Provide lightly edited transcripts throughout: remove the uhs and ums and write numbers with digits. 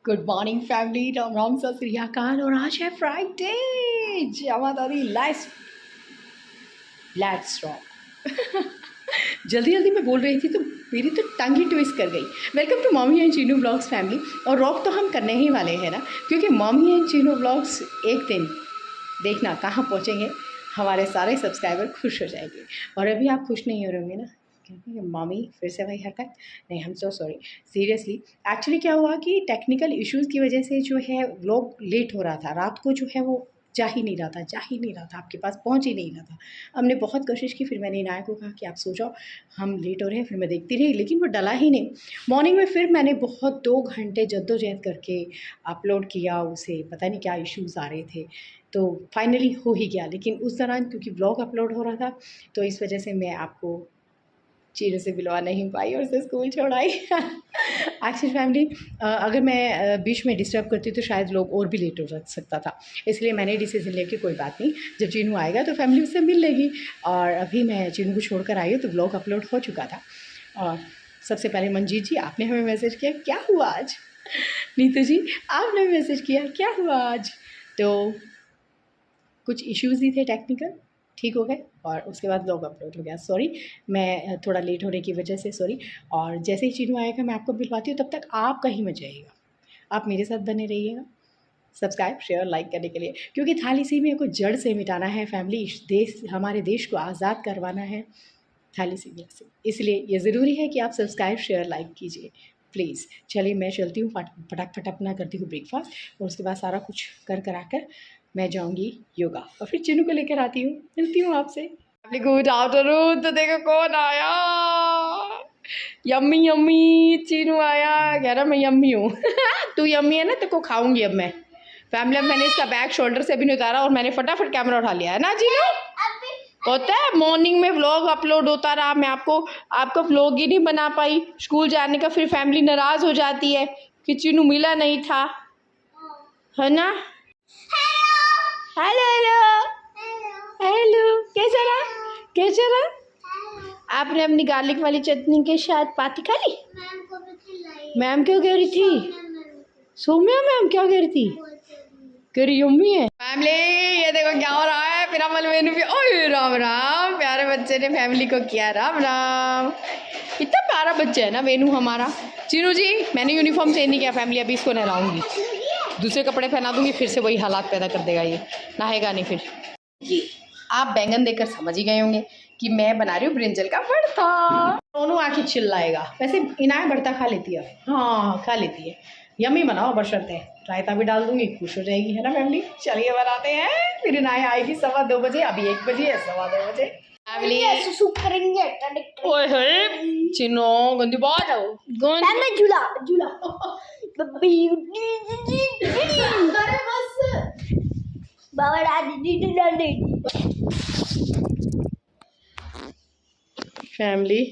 Good morning family, Ram Ram सत श्री अकाल। और आज है फ्राइडे। जय माता दी। Let's rock. जल्दी जल्दी मैं बोल रही थी तो मेरी तो टंग ही ट्विस्ट कर गई। Welcome to mommy and Chinu blogs family. और रॉक तो हम करने ही वाले हैं ना, क्योंकि मॉमी एंड चीनू ब्लॉग्स एक दिन देखना कहाँ पहुँचेंगे, हमारे सारे सब्सक्राइबर खुश हो जाएंगे। और अभी आप खुश नहीं हो रहे होंगे ना, क्योंकि मम्मी फिर से वही हरकत। नहीं, हम सो सॉरी, सीरियसली। एक्चुअली क्या हुआ कि टेक्निकल इश्यूज़ की वजह से जो है व्लॉग लेट हो रहा था। रात को जो है वो जा ही नहीं रहा था, आपके पास पहुंच ही नहीं रहा था। हमने बहुत कोशिश की, फिर मैंने इनाया को कहा कि आप सो जाओ, हम लेट हो रहे हैं। फिर मैं देखती रही, लेकिन वो डला ही नहीं। मॉर्निंग में फिर मैंने बहुत 2 घंटे जद्दोजहद करके अपलोड किया उसे, पता नहीं क्या इश्यूज़ आ रहे थे, तो फाइनली हो ही गया। लेकिन उस दौरान क्योंकि व्लॉग अपलोड हो रहा था, तो इस वजह से मैं आपको चीज़ों से मिलवा नहीं पाई और उसे स्कूल छोड़ आई। एक्चुअली फैमिली, अगर मैं बीच में डिस्टर्ब करती तो शायद लोग और भी लेट हो सकता था, इसलिए मैंने डिसीजन लिया कि कोई बात नहीं, जब चीनू आएगा तो फैमिली उससे मिल लेगी। और अभी मैं चीनू को छोड़कर आई हूँ तो व्लॉग अपलोड हो चुका था। और सबसे पहले मंजीत जी, आपने हमें मैसेज किया, क्या हुआ आज? नीतू जी, आपने मैसेज किया, क्या हुआ आज? तो कुछ इश्यूज़ ही थे टेक्निकल, ठीक हो गए और उसके बाद व्लॉग अपलोड हो गया। सॉरी, मैं थोड़ा लेट होने की वजह से सॉरी। और जैसे ही चीनू आएगा मैं आपको मिलवाती हूँ, तब तक आप कहीं मत जाइएगा, आप मेरे साथ बने रहिएगा सब्सक्राइब शेयर लाइक करने के लिए, क्योंकि थैलेसीमिया को जड़ से मिटाना है फैमिली। इस देश, हमारे देश को आज़ाद करवाना है थैलेसीमिया से, इसलिए ये ज़रूरी है कि आप सब्सक्राइब शेयर लाइक कीजिए प्लीज़। चलिए मैं चलती हूँ, फटाफट अपना करती हूँ ब्रेकफास्ट, और उसके बाद सारा कुछ कर मैं जाऊंगी योगा, और फिर चिनू को लेकर आती हूँ, मिलती हूँ आपसे। Good afternoon. तो देखो कौन आया, यम्मी यम्मी चिनू आया, कह रहा मैं यम्मी हूँ। तू यम्मी है ना, तो को खाऊंगी अब मैं। फैमिली, अब मैंने इसका बैग शोल्डर से भी नहीं उतारा और मैंने फटाफट कैमरा उठा लिया है ना चिनू। होता है, मॉर्निंग में व्लॉग अपलोड होता रहा, मैं आपको व्लॉग ही नहीं बना पाई स्कूल जाने का, फिर फैमिली नाराज़ हो जाती है कि चिनू मिला नहीं था, है ना। हेलो हेलो हेलो, कैसा रहा? आपने अपनी गार्लिक वाली चटनी के साथ पाती खा ली? मैम क्यों कह रही थी? सोम्या मैम क्या कह रही थी? करी यम्मी है। फैमिली, ये देखो क्या हो रहा है, फिर अमल मेनू भी। ओए राम राम, प्यारे बच्चे ने फैमिली को किया राम राम। इतना प्यारा बच्चा है ना वेनू हमारा। चिनू जी, मैंने यूनिफॉर्म चेंज नहीं किया फैमिली, अभी इसको नहलाऊंगी, दूसरे कपड़े पहना दूंगी, फिर से वही हालात पैदा कर देगा, ये नहाएगा नहीं फिर। ये आप बैंगन देखकर समझ ही गए होंगे कि मैं बना रही हूँ ब्रिंजल का भरता। दोनों आके चिल्लाएगा। वैसे इनाया भरता खा लेती है, हाँ खा लेती है। यम्मी बनाओ, बशर्ते रायता भी डाल दूंगी, खुश हो जाएगी, है ना फैमिली। चलिए बनाते हैं, फिर इनाया आएगी 2:15 बजे, अभी 1 बजे है, 2:15 बजे। फैमिली ओए होए चिनो, गंदी बात है वो, झूला झूला। अरे बस बाबा दादी फैमिली,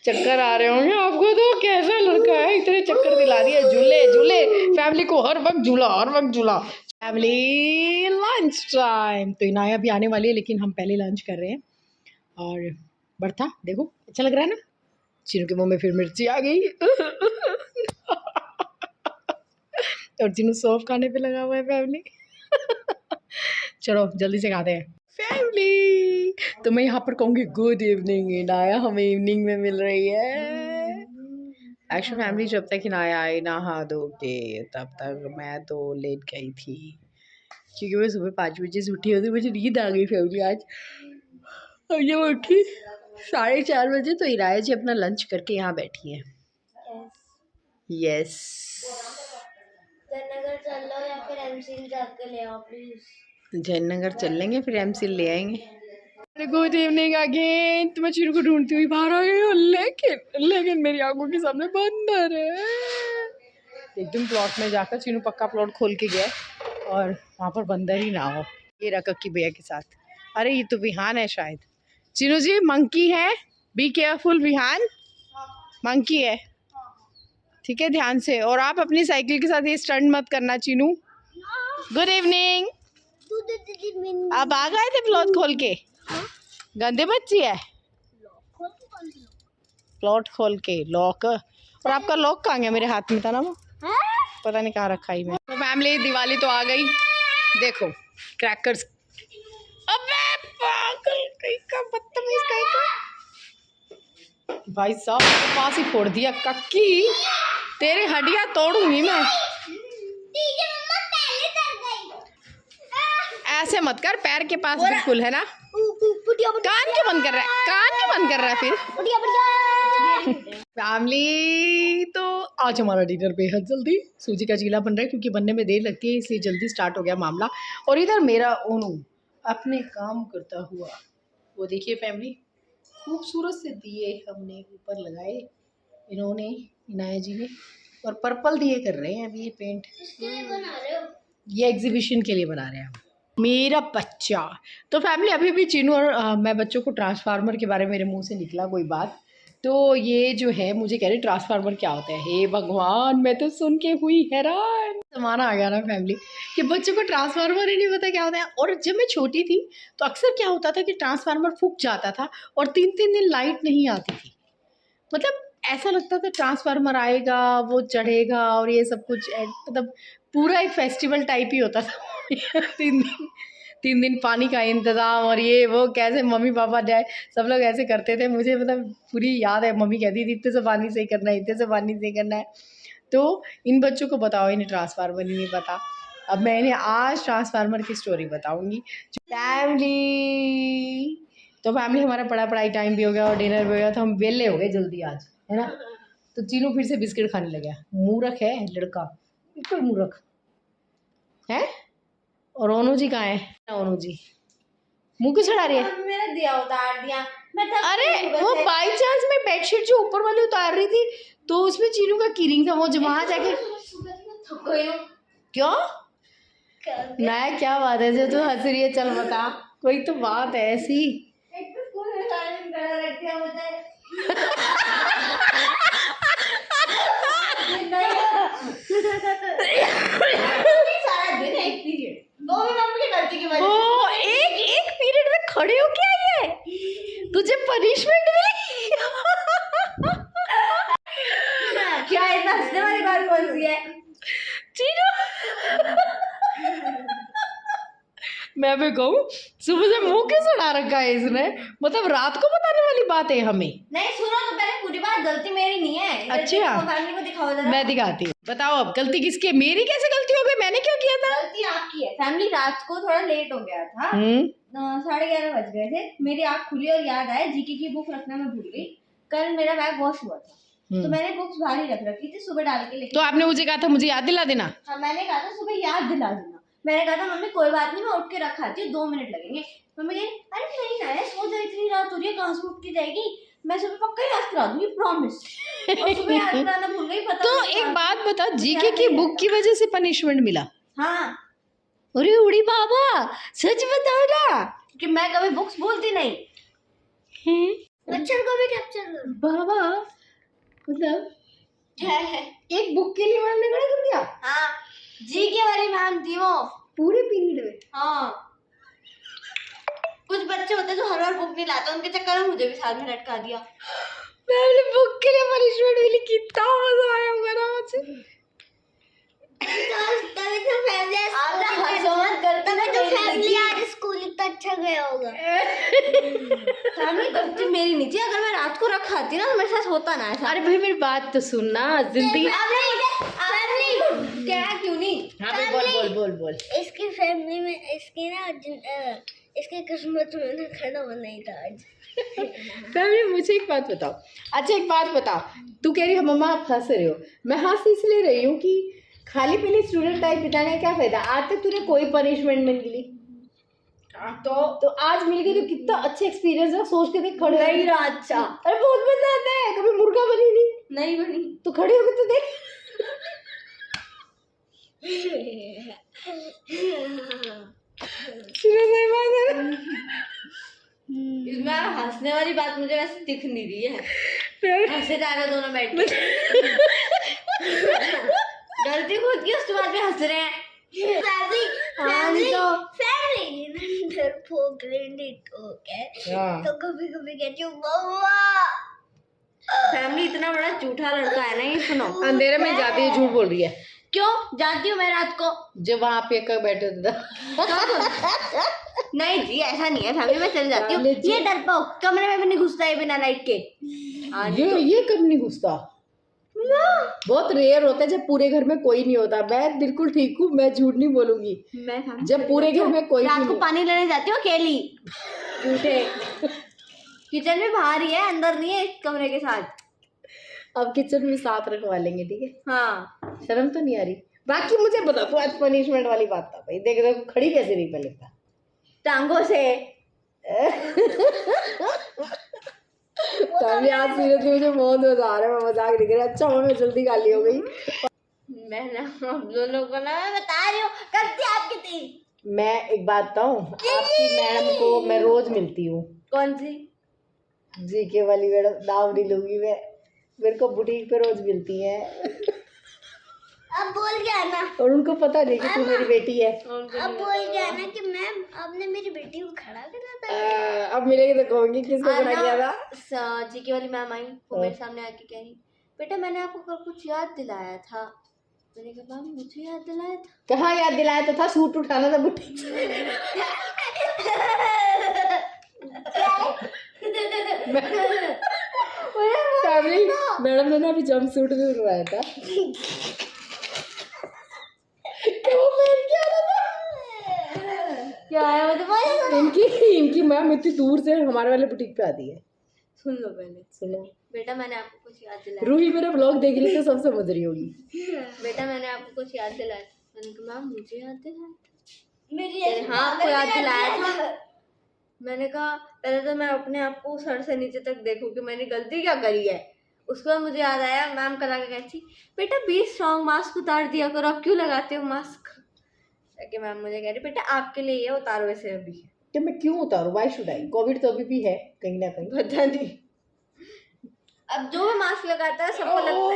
चक्कर आ रहे होंगे आपको, तो कैसा लड़का है, इतने चक्कर दिला दिए, झूले झूले फैमिली को, हर वक्त झूला फैमिली। लंच टाइम, तो इनाया भी आने वाली है, लेकिन हम पहले लंच कर रहे हैं। और बर्था देखो, अच्छा लग रहा है ना। चिनू के मुंह में फिर मिर्ची आ गई। और चिनू सॉफ खाने पे लगा हुआ है फैमिली। चलो जल्दी से खाते हैं फैमिली। तो मैं यहाँ पर कहूँगी गुड इवनिंग। इनाया हमें इवनिंग में मिल रही है। एक्चुअली फैमिली, जब तक इनाया आए नहा धो के, तब तक मैं तो लेट गई थी, क्योंकि मैं सुबह 5 बजे से उठी होती, मुझे नींद आ गई फैमिली आज। और जब उठी 4:30 बजे, तो इनाया जी अपना लंच करके यहाँ बैठी है। यस, जयनगर चल लो या फिर एमसील जाके ले आओ प्लीज। जयनगर चल लेंगे, फिर एमसील ले आएंगे। Good evening again. तो मैं चिनू को ढूंढती हुई बाहर आ गई हूँ, लेकिन मेरी आंखों के सामने बंदर है। एकदम प्लॉट में जाकर चिनू पक्का प्लॉट खोल के गया, और वहाँ पर बंदर ही ना हो। ये रखा की भैया के साथ। अरे ये तो विहान है शायद। चिनू जी, मंकी है, बी केयरफुल विहान, मंकी है, ठीक है, ध्यान से। और आप अपनी साइकिल के साथ ये स्टंट मत करना चिनू। Good evening. आप आ गए थे प्लॉट खोल के? गंदे बच्ची है, प्लॉट खोल के लॉक। और आपका लॉक कहाँ गया? मेरे हाथ में था ना वो। पता नहीं कहाँ रखा ही मैं। तो फैमिली दिवाली तो आ गई, देखो क्रैकर्स। अबे पागल कहीं का, बदतमीज कहीं का। भाई साहब मेरे पास ही फोड़ दिया कक्की, तेरे हड्डियां तोड़ूंगी मैं। ऐसे मत कर, पैर के पास बिल्कुल है ना। कान क्यों बंद कर रहा है, कान क्यों बंद कर रहा है फिर। फैमिली तो आज हमारा डिनर बेहद जल्दी सूजी का चीला बन रहा है, क्योंकि बनने में देर लगती है इसलिए जल्दी स्टार्ट हो गया मामला। और इधर मेरा ओनू अपने काम करता हुआ, वो देखिए फैमिली खूबसूरत से दिए हमने ऊपर लगाए इन्होंने, इनाया जी ने, और पर्पल दिए कर रहे हैं अभी ये पेंट। बना रहे हो? ये एग्जीबिशन के लिए बना रहे हैं हम। मेरा बच्चा तो फैमिली अभी भी चीनू और मैं बच्चों को ट्रांसफार्मर के बारे में मेरे मुंह से निकला कोई बात, तो ये जो है मुझे कह रहे ट्रांसफार्मर क्या होता है। हे भगवान, मैं तो सुन के हुई हैरान। ज़माना आ गया ना फैमिली कि बच्चों को ट्रांसफार्मर ही नहीं पता क्या होता है। और जब मैं छोटी थी तो अक्सर क्या होता था कि ट्रांसफार्मर फूक जाता था और 3-3 दिन लाइट नहीं आती थी। मतलब ऐसा लगता था ट्रांसफार्मर आएगा, वो चढ़ेगा और ये सब कुछ, मतलब पूरा एक फेस्टिवल टाइप ही होता था। 3 दिन पानी का इंतज़ाम और ये वो, कैसे मम्मी पापा जाए सब लोग ऐसे करते थे। मुझे मतलब पूरी याद है, मम्मी कहती थी इतने से पानी से करना है, इतने से पानी से करना है। तो इन बच्चों को बताओ, इन्हें ट्रांसफार्मर ही नहीं पता। अब मैं इन्हें आज ट्रांसफार्मर की स्टोरी बताऊँगी। फैमिली तो फैमिली हमारा पढ़ाई टाइम भी हो गया और डिनर भी हो गया, तो हम वेले हो गए जल्दी आज, है ना। तो चीनू फिर से बिस्किट खाने लगा। मूर्ख है लड़का, बिल्कुल मूर्ख है। और ओनू जी कहाँ है? ओनू जी मुँह क्यों चढ़ा रही है? मेरा दिया उतार दिया मैं। अरे वो बाई चांस में बेडशीट जो ऊपर वाली उतार रही थी तो उसमें चीनू का कीरिंग था, वो वहाँ जाके क्यों नया क्या बात है जो तू हंस रही है? चल बता, कोई तो बात है ऐसी। एक पीरियड में खड़े हो क्या आई है? तुझे पनिशमेंट मिली? क्या इतना हंसने वाली बात कौन सी है? चीनू मैं भी कहूँ सुबह से मुंह क्यों सड़ा रखा है इसने, मतलब रात को बताने वाली बात है हमें। नहीं सुनो तो पहले पूरी बात, गलती मेरी नहीं है। अच्छा फैमिली को दिखाओ जरा। मैं दिखाती हूँ, बताओ अब गलती किसकी है? मेरी कैसे गलती हो गई? मैंने क्या किया था? गलती आपकी है। फैमिली रात को थोड़ा लेट हो गया था, 11:30 बज गए थे। मेरी आँख खुली और याद आया जीके की बुक रखना मैं भूल गई। कल मेरा बैग वॉश हुआ था तो मैंने बुक्स बाहर ही रख रखी थी, सुबह डाल के लेके। तो आपने मुझे कहा था मुझे याद दिला देना। हाँ मैंने कहा था सुबह याद दिला देना। मैंने कहा था मम्मी कोई बात नहीं मैं उठ के रखा आती हूँ, 2 मिनट लगेंगे। मम्मी कही अरे नहीं ना है, सो जा, इतनी रात हो रही है कहाँ से उठ के जाएगी, मैं सुबह पक्का याद करा दूंगी प्रॉमिस। और सुबह याद कराना भूल गई। पता तो एक बात बता, जीके की बुक की वजह से पनिशमेंट मिला? हाँ। अरे उड़ी बाबा सच बताओ ना कि मैं कभी बुक्स बोलती नहीं। बच्चन को भी कैप्चर बाबा, मतलब एक बुक के लिए मैम ने खड़ा कर दिया। हाँ जीके वाली मैम थी वो पूरे पीरियड में। हाँ कुछ बच्चे होते जो हर बार बुक नहीं लाते, उनके चक्कर में मुझे भी साथ में लटका दिया। मैम ने बुक के लिए पनिशमेंट मिली, कितना मजा आया होगा ना मुझे। अच्छा गया होगा। फैमिली गलती मेरी नहीं थी, अगर मैं रात को रख खाती ना तो मेरे साथ होता ना ऐसा। अरे भाई मेरी बात तो सुनना, जिंदगी क्या क्यों नहीं। हाँ भाई बोल बोल बोल बोल। इसकी फैमिली में इसकी ना इसके किस्मत में ना खड़ा होना ही था आज। फैमिली मुझे एक बात बताओ, अच्छा एक बात बताओ, तू कह रही हो मम्मा आप हंस रहे हो, मैं हंस इसलिए रही हूँ कि खाली पीली स्टूडेंट लाइफ बिताने का क्या फायदा? आज तक तूने कोई पनिशमेंट नहीं मिली, तो आज मिल गई तो कितना अच्छा एक्सपीरियंस है। सोच के देख, खड़े नहीं रहा अच्छा। अरे बहुत मजा आता है। कभी मुर्गा बनी नहीं बनी तो खड़े हो गए तो देख। इसमें हंसने वाली बात मुझे वैसे दिख नहीं रही है। हंसे जा रहे दोनों बैठ के। गलती खुद की, उसके बाद भी हंस रहे हैं। तो कभी कभी कहती हूँ फैमिली इतना बड़ा झूठा लड़का है ना ये। सुनो अंधेरे में जाती है झूठ बोल रही है। क्यों जानती हूँ मैं रात को? जब वहाँ पे कर बैठे थे नहीं जी ऐसा नहीं है, फैमिली में चल जाती हूँ। फैमिली जी- ये डरपोक कमरे में भी नहीं घुसता है बिना लाइट के। ये कब नहीं घुसता? बहुत रेयर होता है जब पूरे घर में कोई नहीं होता। मैं बिल्कुल ठीक हूँ, मैं झूठ नहीं बोलूंगी। मैं family जब में पूरे घर में कोई रात भी को नहीं। पानी लेने जाती हूँ अकेली। झूठे। किचन में बाहर ही है, अंदर नहीं है इस कमरे के साथ। अब किचन में साथ रखवा लेंगे, ठीक है? हाँ शर्म तो नहीं आ रही? बाकी मुझे बता तू आज पनिशमेंट वाली बात था भाई। देख देखो खड़ी कैसे रही पहले का। टांगों से। तभी आज सीरियसली मुझे बहुत मजा आ रहा है, मैं मजाक नहीं कर रही। अच्छा हुआ मैं जल्दी गाली हो गई। मैंने आप दोनों को ना, मैं बता रही हूँ करती आपकी थी। मैं एक बात बताऊं, आपकी मैडम को मैं रोज मिलती हूँ। कौन सी? जीके वाली मैडम, नाम नहीं लूंगी मैं। मेरे को बुटीक पे रोज मिलती है। अब बोल के आना। और उनको पता नहीं कि तू मेरी बेटी है। अब बोल के आना कि मैम आपने मेरी बेटी को खड़ा करा था। अब मिलेगी तो कहूंगी किसको खड़ा किया था। जीके वाली मैम आई, वो मेरे सामने आके कह रही, बेटा मैंने आपको कल कुछ याद दिलाया था। मैंने कहा मैम मुझे याद दिलाया था? कहाँ याद दिलाया तो था, सूट उठाना था बुटीक से। फैमिली मैडम ने ना अभी जंप सूट भी उठवाया था। वो पहन के आ रहा था। क्या है वो तो बोलो। इनकी मैम इतनी दूर से हमारे वाले बुटीक पे आती है। सुन लो पहले। सुनो बेटा मैंने आपको कुछ याद दिलाया। रूही मेरा ब्लॉग देख रही तो सब समझ रही होगी। बेटा मैंने आपको कुछ याद दिलाया। मैंने कहा मैम मुझे याद दिलाया था? हाँ आपको याद दिलाया था। मैंने कहा पहले तो मैं अपने आप को सर से नीचे तक देखूं कि मैंने गलती क्या करी है। उसके बाद मुझे याद आया, मैम कल आके कहती बेटा बी स्ट्रॉन्ग, मास्क उतार दिया करो, आप क्यों लगाते हो मास्क? कि मैम मुझे कह रही बेटा आपके लिए ये उतारो ऐसे अभी। कि मैं क्यों उतारूं, व्हाई शुड आई? कोविड तो अभी भी है कहीं ना कहीं। पता नहीं, अब जो भी मास्क लगाता है सबको लगता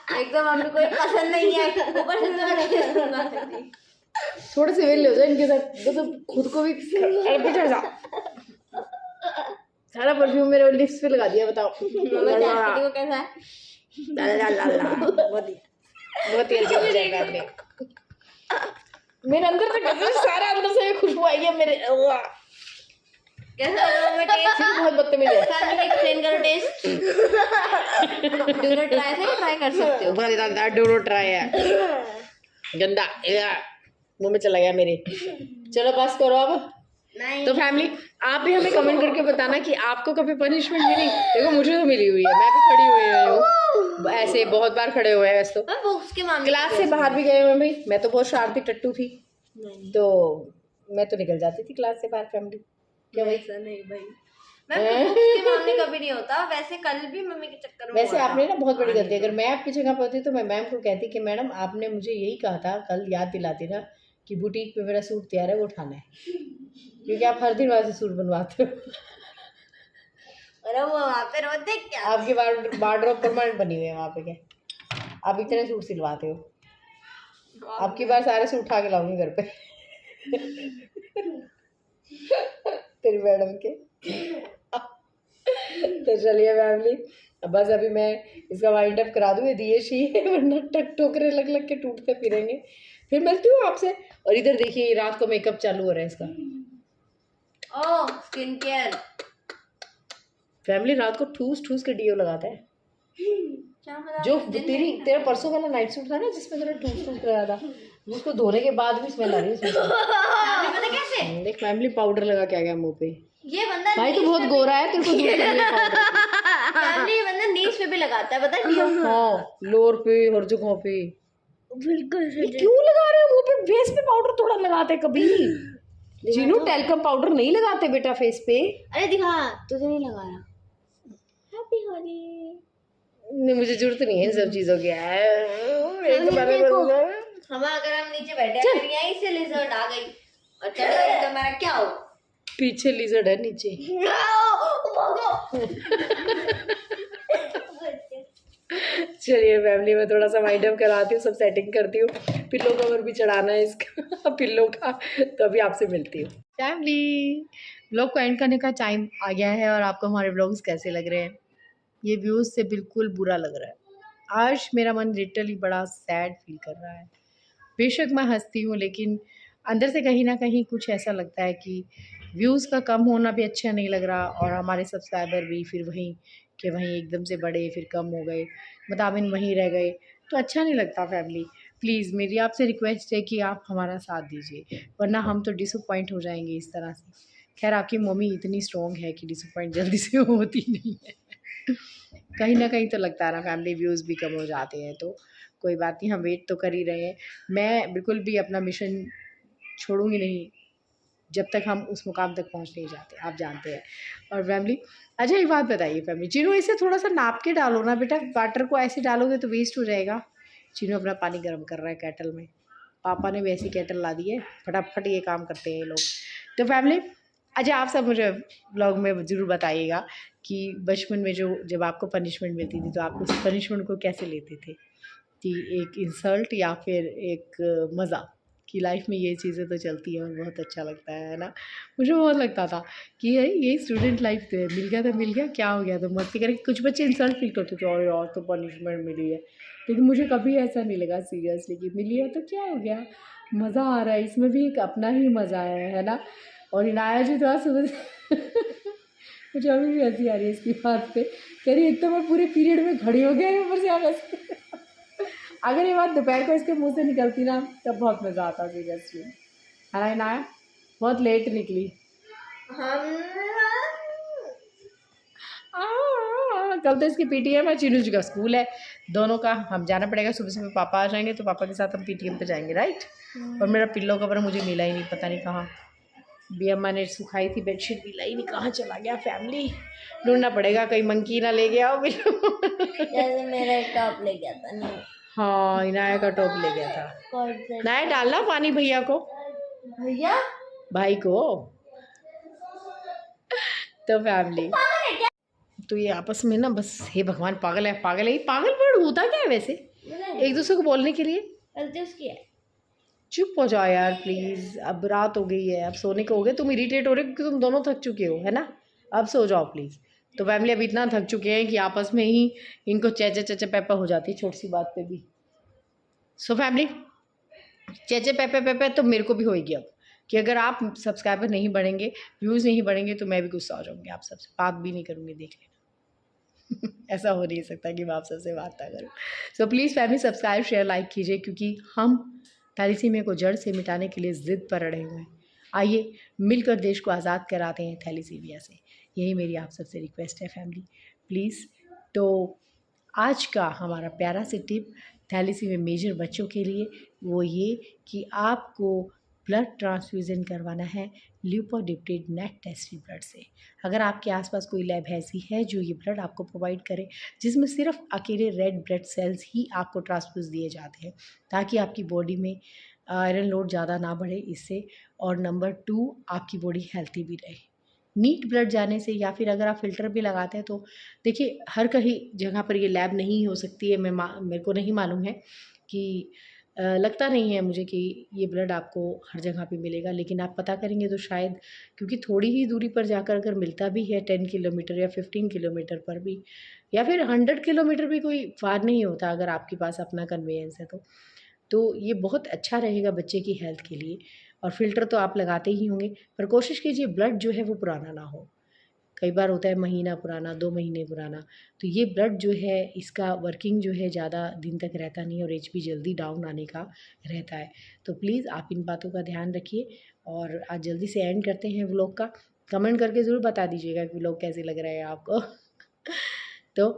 है एकदम हमें कोई पसंद नहीं है। ऊपर से थोड़े से वेले हो जाए इनके साथ तो खुद को भी पीछे जा। सारा परफ्यूम मेरे लिप्स पे लगा दिया, बताओ। को कैसा है? बहुत ही अच्छी हो जाएगा आपने। मेरे अंदर तक सारा अंदर से खुशबू आई है मेरे। कैसा लगा मैं टेस्ट? बहुत बदतमीज है। फैमिली एक्सप्लेन करो टेस्ट। डू नॉट ट्राई से ट्राई कर सकते हो। बहुत ज्यादा डू नॉट ट्राई है, गंदा मुंह में चला गया मेरे। चलो बस करो अब। नहीं तो फैमिली आप भी हमें कमेंट करके बताना कि आपको कभी पनिशमेंट मिली। देखो मुझे तो मिली हुई है, मैं भी खड़ी हुई हूँ ऐसे, बहुत बार खड़े हुए हैं वैसे तो। मैं बुक्स के मामले क्लास से बाहर भी गए हुए हैं भाई। मैं तो बहुत शरारती टट्टू थी, तो मैं तो निकल जाती थी क्लास से बाहर। फैमिली क्या भाई? ऐसा नहीं भाई, मैं बुक्स के मामले कभी नहीं होता। वैसे कल भी मम्मी के चक्कर में वैसे हुआ आपने था। ना बहुत बड़ी गलती। अगर मैं आपकी जगह पर होती तो मैं मैम को कहती कि मैडम आपने मुझे यही कहा था, कल याद दिलाती था कि बुटीक पे मेरा सूट तैयार है, वो उठाना है, क्योंकि आप हर दिन वहाँ से सूट बनवाते हो। अरे वो वहाँ पे रोते क्या? आपकी वार्डरोब परमानेंट बनी हुई है वहाँ पे। क्या आप इतने सूट सिलवाते हो? आपकी बार सारे सूट उठा के लाऊंगी घर पे। तेरी मैडम के। तो चलिए फैमिली, बस अभी मैं इसका वाइंड अप करा दूँ। ये दिए शी है, वरना टक टोकरे लग लग के टूटते फिरेंगे। फिर मिलती हूँ आपसे। और इधर देखिए रात को मेकअप चालू हो रहा है इसका। ओह स्किन केयर। फैमिली रात को ठूस ठूस के डीओ लगाता है। क्या मतलब? जो तेरा परसों वाला नाइट सूट था ना जिसमें तेरा ठूस ठूस कराया था, उसको धोने के बाद भी स्मेल आ रही है उसमें से। पता कैसे? देख फैमिली पाउडर लगा के आ गया मुंह पे। ये बंदा भाई तो बहुत गोरा है, तेरे को धूप लग रही है पाउडर। फैमिली ये बंदा नीज पे भी लगाता है, पता है? हाँ लोअर पे हर जगह पे। बिल्कुल ये क्यों लगा रहे हो मुंह पे? फेस पे पाउडर थोड़ा लगाते कभी। जीनू टेलकम पाउडर नहीं लगाते बेटा फेस पे। अरे दिखा, तुझे नहीं लगा रहा। हैप्पी होली। नहीं मुझे जरूरत नहीं है इन सब चीजों की। हम अगर हम नीचे बैठे हैं, यहीं से लिजर्ड आ गई और चढ़ गई तो हमारा क्या हो? पीछे लिजर्ड है नीचे। चलिए फैमिली में थोड़ा सा वाइंड अप कराती हूँ, सब सेटिंग करती हूँ। पिल्लो कवर भी चढ़ाना है इसका पिल्लो का, तो अभी आपसे मिलती हूँ। फैमिली व्लॉग को एंड करने का टाइम आ गया है और आपको हमारे व्लॉग्स कैसे लग रहे हैं? ये व्यूज़ से बिल्कुल बुरा लग रहा है। आज मेरा मन लिटरली बड़ा सैड फील कर रहा है। बेशक मैं हँसती हूँ, लेकिन अंदर से कहीं न कहीं कुछ ऐसा लगता है कि व्यूज़ का कम होना भी अच्छा नहीं लग रहा, और हमारे सब्सक्राइबर भी फिर वहीं के वहीं एकदम से बढ़े, फिर कम हो गए, मुताबिन वहीं रह गए, तो अच्छा नहीं लगता फैमिली। प्लीज़ मेरी आपसे रिक्वेस्ट है कि आप हमारा साथ दीजिए, वरना हम तो डिसअपॉइंट हो जाएँगे इस तरह से। ख़ैर आपकी मम्मी इतनी स्ट्रॉन्ग है कि डिसअपॉइंट जल्दी से होती नहीं है। कहीं न कहीं तो लगता है ना फैमिली, व्यूज़ भी कम हो जाते हैं, तो कोई बात नहीं, हम वेट तो कर ही रहे हैं। मैं बिल्कुल भी अपना मिशन छोड़ूँगी नहीं जब तक हम उस मुकाम तक पहुँच नहीं जाते, आप जानते हैं। और फैमिली, अच्छा एक बात बताइए फैमिली, चीनू इसे थोड़ा-सा नाप के डालो ना बेटा, वाटर को ऐसे डालोगे तो वेस्ट हो जाएगा। चीनू अपना पानी गर्म कर रहा है केटल में। पापा ने भी ऐसी केटल ला दी है, फटाफट ये काम करते हैं ये लोग। तो फैमिली, अच्छा आप सब मुझे व्लॉग में ज़रूर बताइएगा कि बचपन में जब आपको पनिशमेंट मिलती थी, तो आप उस पनिशमेंट को कैसे लेते थे? कि एक इंसल्ट या फिर एक मज़ा, कि लाइफ में ये चीज़ें तो चलती हैं और बहुत अच्छा लगता है ना? मुझे बहुत लगता था कि ये स्टूडेंट लाइफ तो है, मिल गया तो मिल गया, क्या हो गया, तो मस्ती करेंगे। कुछ बच्चे इंसल्ट फील करते थे, अरे यार तो पनिशमेंट मिली है, लेकिन मुझे कभी ऐसा नहीं लगा सीरियसली कि मिली है तो क्या हो गया, मज़ा आ रहा है, इसमें भी एक अपना ही मज़ा है ना? और इनाया जी तो आज सुबह से मुझे अभी भी हंसी आ रही है इसकी बात पे, कह रही एक तो मैं पूरे पीरियड में खड़ी हो गया ऊपर से आप हंस। अगर ये बात दोपहर को इसके मुंह से निकलती ना, तब बहुत मज़ा आता सीरियसली, है ना इनाया? बहुत लेट निकली। कल तो इसकी पीटीएम है, चीनू जी का स्कूल है, दोनों का हम जाना पड़ेगा। सुबह सुबह पापा आ जाएंगे तो पापा के साथ हम पीटीएम पे जाएंगे, राइट? और मेरा पिल्लो कवर मुझे मिला ही नहीं, पता नहीं कहाँ। भी अम्मा ने सुखाई थी बेडशीट, मिला ही नहीं, कहाँ चला गया फैमिली? ढूंढना पड़ेगा, कहीं मंकी ना ले गया हो जैसे मेरा एक टॉप ले गया था नहीं। हाँ, इनाया का टॉप ले गया था। नाया डालना पानी भैया को, भैया भाई को। तो फैमिली, तो ये आपस में ना बस, हे भगवान, पागल है पागल है, ये पागल वर्ड होता क्या है वैसे एक दूसरे को बोलने के लिए? गलती उसकी है। चुप हो जाओ यार प्लीज़, अब रात हो गई है, अब सोने को हो गए, तुम इरिटेट हो रहे हो क्योंकि तुम दोनों थक चुके हो, है ना? अब सो जाओ प्लीज़। तो फैमिली अभी इतना थक चुके हैं कि आपस में ही इनको चेचे चेचे पेपा हो जाती है छोटी सी बात पे भी। सो फैमिली, चेचे पेपे पेपे तो मेरे को भी होएगी अब, कि अगर आप सब्सक्राइबर नहीं बढ़ेंगे, व्यूज़ नहीं बढ़ेंगे, तो मैं भी गुस्सा हो जाऊँगी, आप सबसे बात भी नहीं करूँगी, देख लेना। ऐसा हो नहीं सकता कि मैं आप सबसे बात ना करूँ। So please family, subscribe share like कीजिए, क्योंकि हम थैलीसीमिया को जड़ से मिटाने के लिए ज़िद पर अड़े हुए हैं। आइए मिलकर देश को आज़ाद कराते हैं थैलीसीमिया से, यही मेरी आप सबसे रिक्वेस्ट है फैमिली, प्लीज़। तो आज का हमारा प्यारा सी टिप थैलीसीमिया मेजर बच्चों के लिए वो ये कि आपको ब्लड ट्रांसफ्यूज़न करवाना है ल्यूकोडिप्टेड नेट टेस्ट ब्लड से। अगर आपके आसपास कोई लैब ऐसी है जो ये ब्लड आपको प्रोवाइड करे, जिसमें सिर्फ अकेले रेड ब्लड सेल्स ही आपको ट्रांसफ्यूज़ दिए जाते हैं, ताकि आपकी बॉडी में आयरन लोड ज़्यादा ना बढ़े इससे, और नंबर 2 आपकी बॉडी हेल्थी भी रहे। नीट ब्लड जाने से, या फिर अगर आप फ़िल्टर भी लगाते हैं, तो देखिए हर कहीं जगह पर ये लैब नहीं हो सकती है, मेरे को नहीं मालूम है कि लगता नहीं है मुझे कि ये ब्लड आपको हर जगह पे मिलेगा, लेकिन आप पता करेंगे तो शायद, क्योंकि थोड़ी ही दूरी पर जाकर अगर मिलता भी है 10 किलोमीटर या 15 किलोमीटर पर भी, या फिर 100 किलोमीटर भी कोई फार नहीं होता अगर आपके पास अपना कन्वेंस है तो ये बहुत अच्छा रहेगा बच्चे की हेल्थ के लिए। और फ़िल्टर तो आप लगाते ही होंगे, पर कोशिश कीजिए ब्लड जो है वो पुराना ना हो। कई बार होता है महीना पुराना, 2 महीने पुराना, तो ये ब्लड जो है इसका वर्किंग जो है ज़्यादा दिन तक रहता नहीं, और एचपी जल्दी डाउन आने का रहता है। तो प्लीज़ आप इन बातों का ध्यान रखिए, और आज जल्दी से एंड करते हैं व्लॉग का। कमेंट करके ज़रूर बता दीजिएगा कि व्लॉग कैसे लग रहा है आपको। तो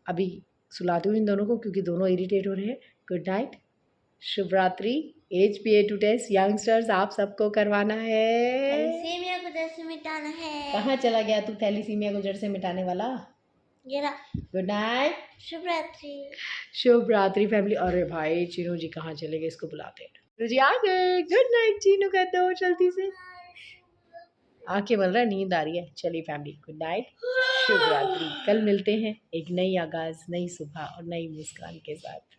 अभी सुलाती हूँ इन दोनों को, क्योंकि दोनों इरिटेट हो रहे हैं। गुड नाइट, शुभ रात्रि। HbA2 टेस्ट यंगस्टर्स आप सबको करवाना है। थैलीसीमिया को जड़ से मिटाना है। कहाँ चला गया तू थैलीसीमिया को जड़ से मिटाने वाला? ये रहा। गुड नाइट, शुभ रात्रि। शुभ रात्रि फैमिली। अरे भाई चीनू जी कहाँ चले गए, इसको बुलाते हैं। चीनू जी आ गए। गुड नाइट चीनू कहते हो जल्दी से, आंखें मल रहा है, नींद आ रही है। चलिए फैमिली, गुड नाइट, शुभ रात्रि। कल मिलते हैं एक नई आगाज़, नई सुबह और नई मुस्कान के साथ।